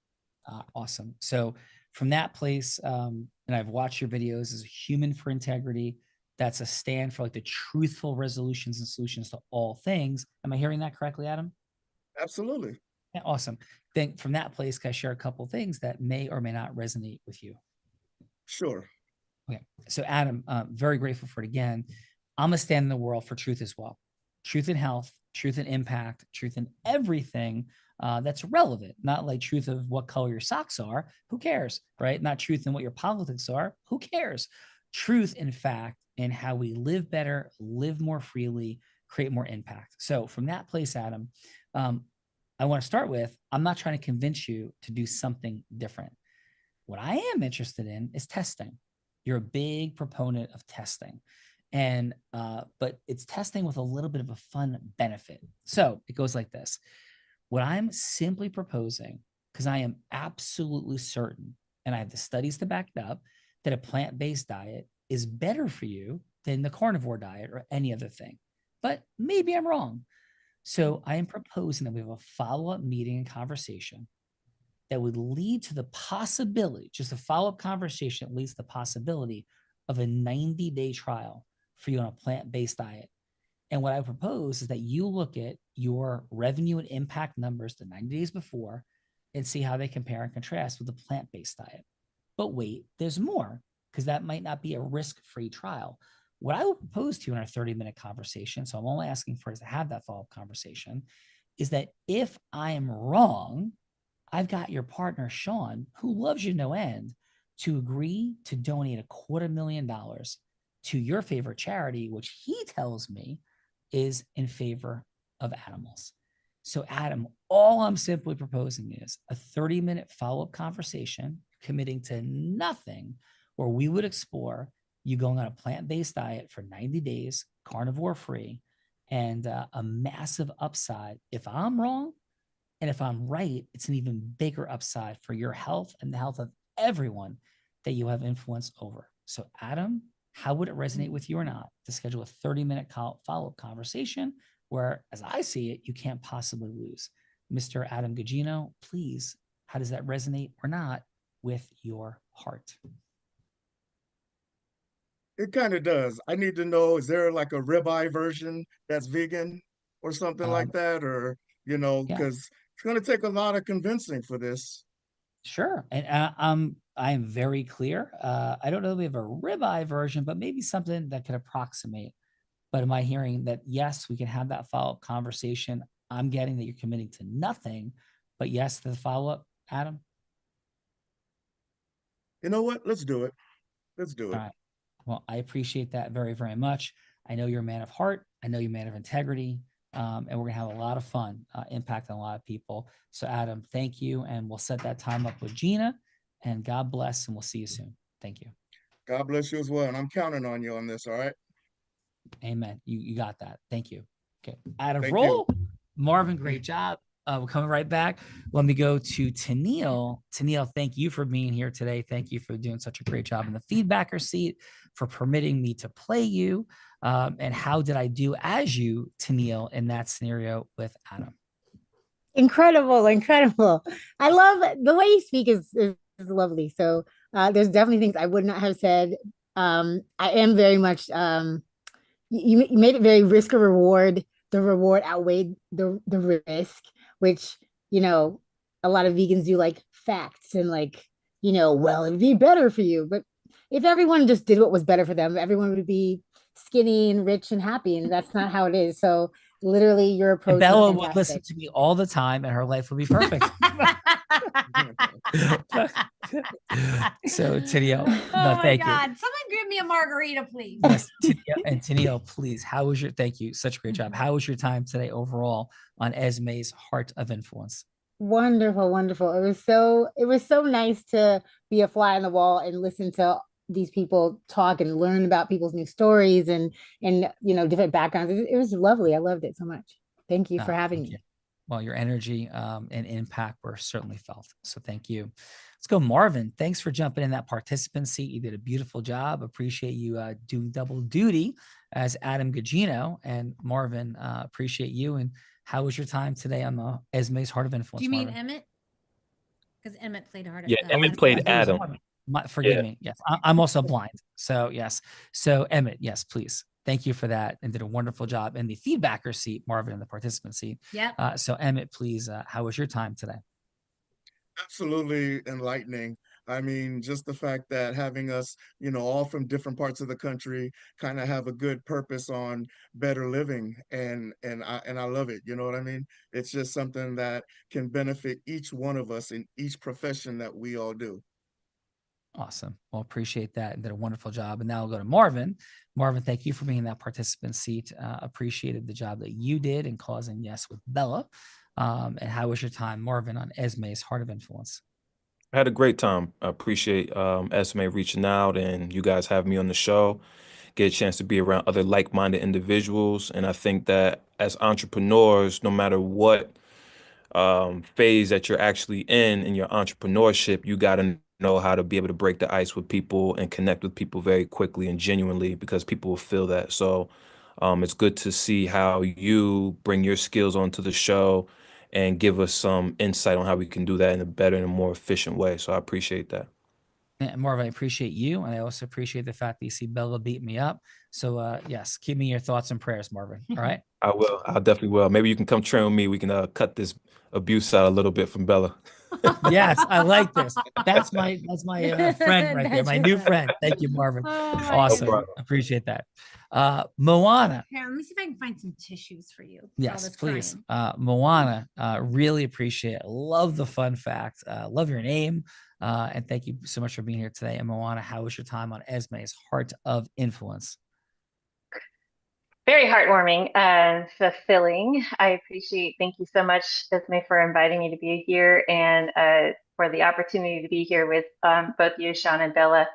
Awesome. So from that place, and I've watched your videos as a human for integrity, that's a stand for like the truthful resolutions and solutions to all things. Am I hearing that correctly, Adam? Absolutely. Yeah, awesome. Then from that place, can I share a couple of things that may or may not resonate with you? Sure. Okay. So Adam, very grateful for it again. I'm a stand in the world for truth as well. Truth in health, truth in impact, truth in everything that's relevant. Not like truth of what color your socks are. Who cares, right? Not truth in what your politics are. Who cares? Truth, in fact, in how we live better, live more freely, create more impact. So from that place, Adam, I want to start with, I'm not trying to convince you to do something different. What I am interested in is testing. You're a big proponent of testing. And, but it's testing with a little bit of a fun benefit. So it goes like this. What I'm simply proposing, because I am absolutely certain, and I have the studies to back it up, that a plant-based diet is better for you than the carnivore diet or any other thing. But maybe I'm wrong. So I am proposing that we have a follow-up meeting and conversation that would lead to the possibility, just a follow-up conversation that leads to the possibility of a 90-day trial for you on a plant-based diet. And what I propose is that you look at your revenue and impact numbers the 90 days before and see how they compare and contrast with the plant-based diet. But wait, there's more, because that might not be a risk-free trial. What I will propose to you in our 30-minute conversation, so I'm only asking for us to have that follow-up conversation, is that if I am wrong, I've got your partner, Sean, who loves you no end, to agree to donate $250,000 to your favorite charity, which he tells me is in favor of animals. So Adam, all I'm simply proposing is a 30-minute follow-up conversation committing to nothing, where we would explore you going on a plant-based diet for 90 days, carnivore free, and a massive upside if I'm wrong. And if I'm right, it's an even bigger upside for your health and the health of everyone that you have influence over. So Adam, how would it resonate with you or not to schedule a 30-minute follow-up conversation where, as I see it, you can't possibly lose? Mr. Adam Gugino, please, how does that resonate or not with your heart? It kind of does. I need to know, is there like a ribeye version that's vegan or something like that? Or, you know, because it's going to take a lot of convincing for this. Sure. And I am very clear. I don't know if we have a ribeye version, but maybe something that could approximate. But am I hearing that, yes, we can have that follow-up conversation? I'm getting that you're committing to nothing, but yes, to the follow-up, Adam? You know what? Let's do it. Let's do it. All right. Well, I appreciate that very, very much. I know you're a man of heart. I know you're a man of integrity. And we're going to have a lot of fun, impact on a lot of people. So Adam, thank you. And we'll set that time up with Gina, and God bless, and we'll see you soon. Thank you. God bless you as well. And I'm counting on you on this. All right. Amen. You got that. Thank you. Okay. Out of Thank roll. you. Marvin, great job. We're coming right back. Let me go to Tennille. Tennille, thank you for being here today. Thank you for doing such a great job in the feedbacker seat, for permitting me to play you. And how did I do as you, Tennille, in that scenario with Adam? Incredible, incredible. I love the way you speak is lovely. So there's definitely things I would not have said. I am very much, you made it very risk or reward. The reward outweighed the risk, which, you know, a lot of vegans do like facts and like, you know, well, it'd be better for you. But if everyone just did what was better for them, everyone would be skinny and rich and happy. And that's not how it is. So literally your approach. And Bella would listen to me all the time and her life would be perfect. So Tennille, no, thank you. Someone give me a margarita, please. Yes, Tennille, please. How was your, thank you. Such a great job. How was your time today overall on Esme's Heart of Influence? Wonderful, wonderful. It was so nice to be a fly on the wall and listen to these people talk and learn about people's new stories and you know, different backgrounds. It was lovely. I loved it so much. Thank you for having me. Well, your energy and impact were certainly felt. So thank you. Let's go, Marvin. Thanks for jumping in that participant seat. You did a beautiful job. Appreciate you doing double duty as Adam Gugino. And Marvin, appreciate you. And how was your time today on the Esme's Heart of Influence? Do you mean Marvin? Emmett? Because Emmett played Heart of Yeah, Emmett played Adam. Forgive Yeah. me. Yes, I'm also blind. So yes. So Emmett, yes, please. Thank you for that, and did a wonderful job in the feedbacker seat, Marvin in the participant seat. Yep. So Emmett, please, how was your time today? Absolutely enlightening. I mean, just the fact that having us, all from different parts of the country kind of have a good purpose on better living, and I love it. You know what I mean? It's just something that can benefit each one of us in each profession that we all do. Awesome. Well, appreciate that and did a wonderful job. And now I'll go to Marvin. Marvin, thank you for being in that participant seat. Appreciated the job that you did in causing yes with Bella. And how was your time, Marvin, on Esme's Heart of Influence? I had a great time. I appreciate Esme reaching out and you guys having me on the show. Get a chance to be around other like-minded individuals. And I think that as entrepreneurs, no matter what phase that you're actually in your entrepreneurship, you got to know how to be able to break the ice with people and connect with people very quickly and genuinely, because people will feel that. So it's good to see how you bring your skills onto the show and give us some insight on how we can do that in a better and a more efficient way. So I appreciate that. And Marvin, I appreciate you. And I also appreciate the fact that you see Bella beat me up. So yes, keep me your thoughts and prayers, Marvin. All right. I will. I definitely will. Maybe you can come train with me. We can cut this abuse out a little bit from Bella. Yes, I like this. That's my friend right there, my new friend. Thank you, Marvin. Awesome. problem. Appreciate that. Moana. Here, let me see if I can find some tissues for you. for all Yes, this please. crying. Moana, really appreciate it. Love the fun fact. Love your name. And thank you so much for being here today. And Moana, how was your time on Esme's Heart of Influence? Very heartwarming and fulfilling. Thank you so much, Esme, for inviting me to be here and for the opportunity to be here with both you, Sean and Bella,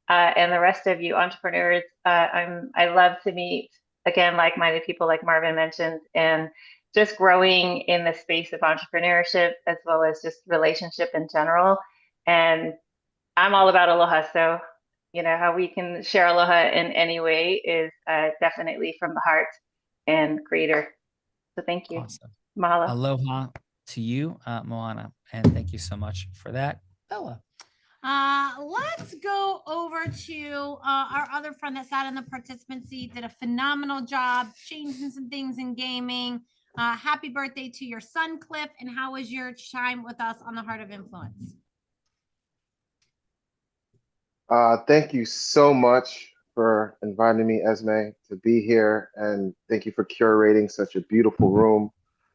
and the rest of you entrepreneurs. I love to meet, again, like-minded people like Marvin mentioned, and just growing in the space of entrepreneurship as well as just relationship in general. And I'm all about aloha, so how we can share aloha in any way is definitely from the heart and creator. So thank you. Awesome. Mahalo. Aloha to you, Moana. And thank you so much for that. Bella. Let's go over to our other friend that sat in the participant seat, did a phenomenal job changing some things in gaming. Happy birthday to your son, Cliff. And how was your time with us on the Heart of Influence? Thank you so much for inviting me, Esme, to be here. And thank you for curating such a beautiful room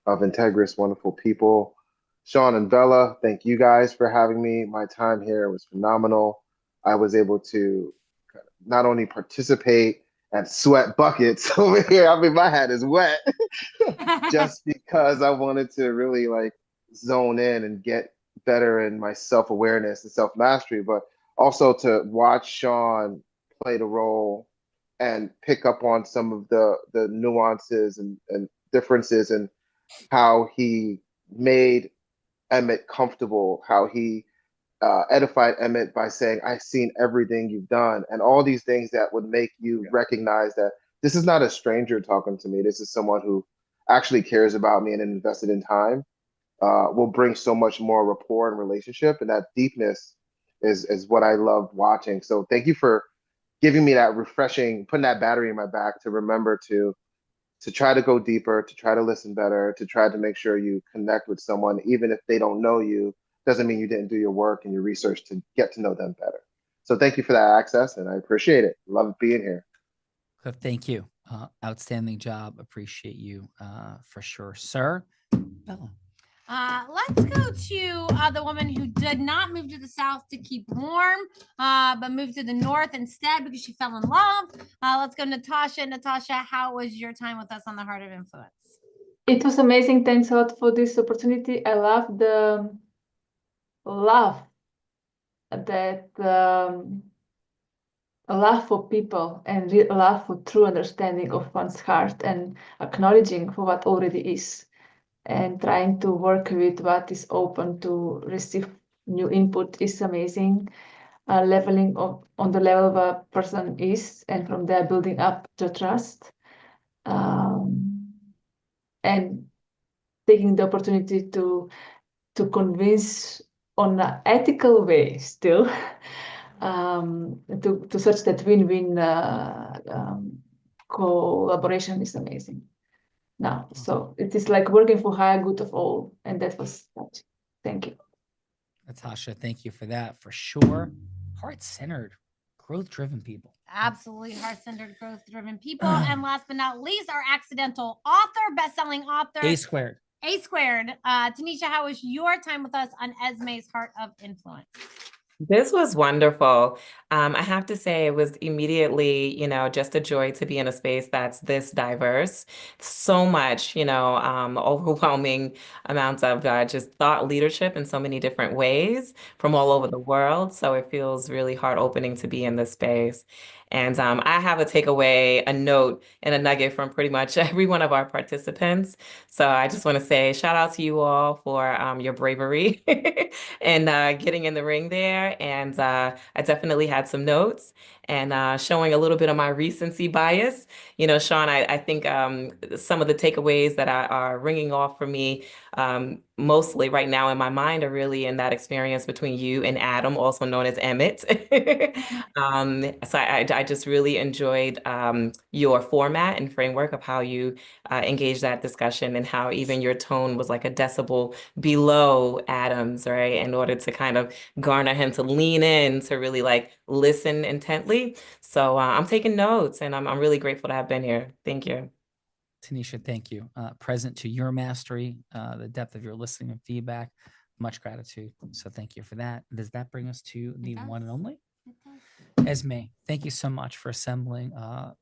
of integrous, wonderful people. Sean and Bella, thank you guys for having me. My time here was phenomenal. I was able to not only participate and sweat buckets over here. I mean, my hat is wet just because I wanted to really zone in and get better in my self-awareness and self-mastery, but also to watch Sean play the role and pick up on some of the nuances and differences in how he made Emmett comfortable, how he edified Emmett by saying, I've seen everything you've done, and all these things that would make you recognize that this is not a stranger talking to me. This is someone who actually cares about me and invested in time, will bring so much more rapport and relationship, and that deepness is what I love watching. So thank you for giving me that refreshing, putting that battery in my back to remember to try to go deeper, to try to listen better, to try to make sure you connect with someone, even if they don't know you, doesn't mean you didn't do your work and your research to get to know them better. So thank you for that access, and I appreciate it. Love being here. Cliff, thank you. Outstanding job. Appreciate you for sure, sir. Bella. Let's go to the woman who did not move to the south to keep warm, but moved to the north instead because she fell in love. Let's go Natasha. Natasha, how was your time with us on the Heart of Influence? It was amazing. Thanks a lot for this opportunity. I love the love that a love for people and a love for true understanding of one's heart and acknowledging for what already is, and trying to work with what is open to receive new input is amazing. Leveling up on the level of a person is, and from there building up the trust, and taking the opportunity to convince on an ethical way still to such that win-win collaboration is amazing. Now, so it is like working for higher good of all, and that was touching. Thank you. Natasha, thank you for that, for sure. Heart-centered, growth-driven people. Absolutely heart-centered, growth-driven people. And last but not least, our accidental author, best-selling author. A squared. A squared. Tanisha, how was your time with us on Esme's Heart of Influence? This was wonderful. I have to say it was immediately, just a joy to be in a space that's this diverse. So much, overwhelming amounts of just thought leadership in so many different ways from all over the world. So it feels really heart-opening to be in this space. And I have a takeaway, a note, and a nugget from pretty much every one of our participants. So I just want to say shout out to you all for your bravery and getting in the ring there. And I definitely had some notes and showing a little bit of my recency bias. Sean, I think some of the takeaways that are ringing off for me mostly right now in my mind are really in that experience between you and Adam, also known as Emmett. So I just really enjoyed your format and framework of how you engage that discussion, and how even your tone was like a decibel below Adam's, right? In order to kind of garner him to lean in, to really like listen intently. So I'm taking notes, and I'm really grateful to have been here. Thank you. Tanisha, thank you. Present to your mastery, the depth of your listening and feedback. Much gratitude. So thank you for that. Does that bring us to the one and only? Esme, thank you so much for assembling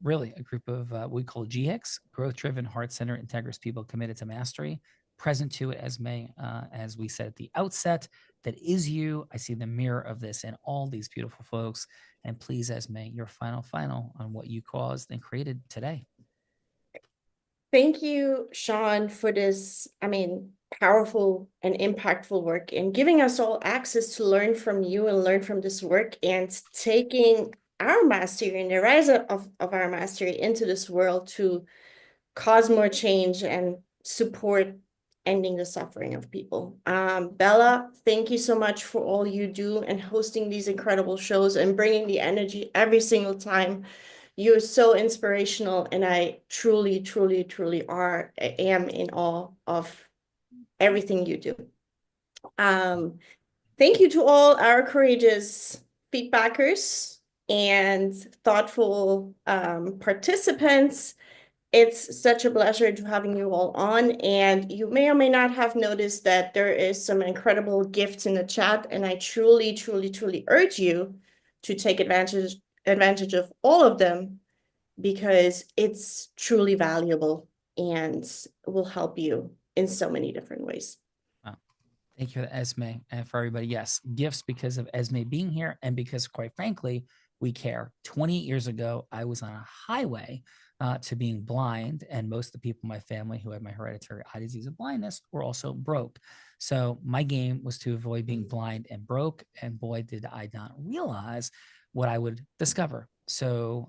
really a group of what we call GHICS, growth-driven, heart-centered, integrous people committed to mastery. Present to it, Esme, as we said at the outset, that is you. I see the mirror of this in all these beautiful folks. And please, Esme, your final on what you caused and created today. Thank you, Sean, for this, powerful and impactful work, and giving us all access to learn from you and learn from this work, and taking our mastery and the rise of our mastery into this world to cause more change and support ending the suffering of people. Bella, thank you so much for all you do and hosting these incredible shows and bringing the energy every single time. You're so inspirational, and I truly, truly, truly am in awe of everything you do. Thank you to all our courageous feedbackers and thoughtful participants. It's such a pleasure to having you all on, and you may or may not have noticed that there is some incredible gifts in the chat, and I truly, truly, truly urge you to take advantage of all of them, because it's truly valuable and will help you in so many different ways. Wow. Thank you, Esme, and for everybody. Yes, gifts because of Esme being here, and because, quite frankly, we care. 28 years ago, I was on a highway to being blind, and most of the people in my family who had my hereditary eye disease of blindness were also broke. So my game was to avoid being blind and broke, and boy, did I not realize what I would discover. So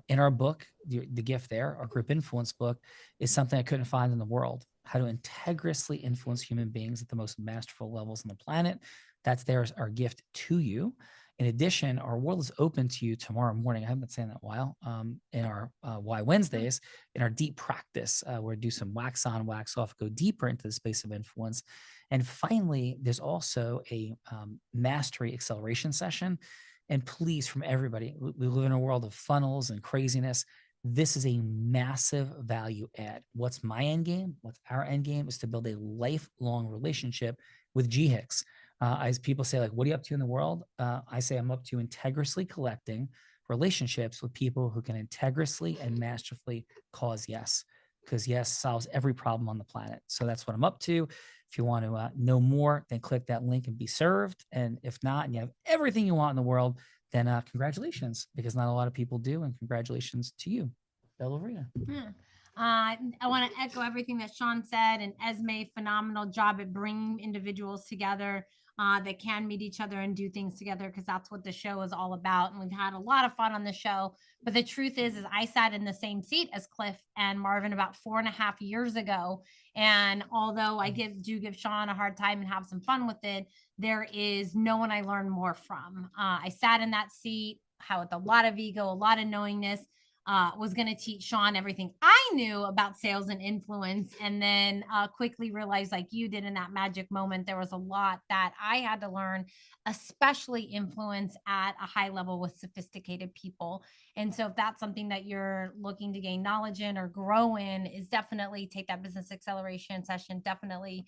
in our book, the gift there, our group influence book, is something I couldn't find in the world: how to integriously influence human beings at the most masterful levels on the planet. That's our gift to you. In addition, our world is open to you tomorrow morning. I haven't been saying that in a while. In our Why Wednesdays, in our deep practice, where we do some wax on, wax off, go deeper into the space of influence. And finally, there's also a mastery acceleration session. And please, from everybody, we live in a world of funnels and craziness. This is a massive value add. What's my end game? What's our end game? Is to build a lifelong relationship with GHICS. As people say, like, what are you up to in the world? I say I'm up to integriously collecting relationships with people who can integriously and masterfully cause yes, because yes solves every problem on the planet. So that's what I'm up to. If you want to know more, then click that link and be served. And if not, and you have everything you want in the world, then congratulations, because not a lot of people do. And congratulations to you, Bella Verena. I want to echo everything that Sean said, and Esme, phenomenal job at bringing individuals together that can meet each other and do things together, because that's what the show is all about. And we've had a lot of fun on the show. But the truth is I sat in the same seat as Cliff and Marvin about 4.5 years ago. And although I do give Sean a hard time and have some fun with it, there is no one I learned more from. I sat in that seat with a lot of ego, a lot of knowingness, was going to teach Sean everything I knew about sales and influence, and then quickly realized, like you did in that magic moment, there was a lot that I had to learn, especially influence at a high level with sophisticated people. And so if that's something that you're looking to gain knowledge in or grow in, is definitely take that business acceleration session. Definitely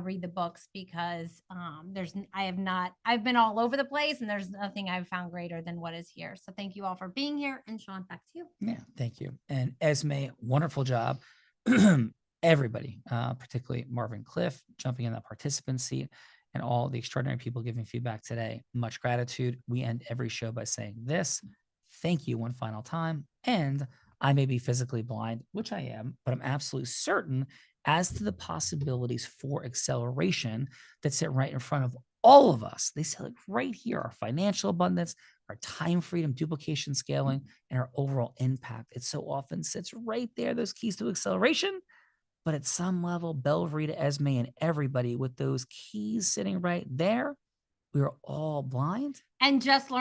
read the books, because I've been all over the place, and there's nothing I've found greater than what is here. So thank you all for being here. And Sean, back to you. Yeah, thank you. And Esme, wonderful job. Everybody, particularly Marvin, Cliff, jumping in that participant seat, and all the extraordinary people giving feedback today. Much gratitude. We end every show by saying this: thank you one final time. And I may be physically blind, which I am, but I'm absolutely certain as to the possibilities for acceleration that sit right in front of all of us. They say, like, right here: our financial abundance, our time freedom, duplication, scaling, and our overall impact. It so often sits right there, those keys to acceleration. But at some level, Belrita, Esme, and everybody with those keys sitting right there, we are all blind. And just learn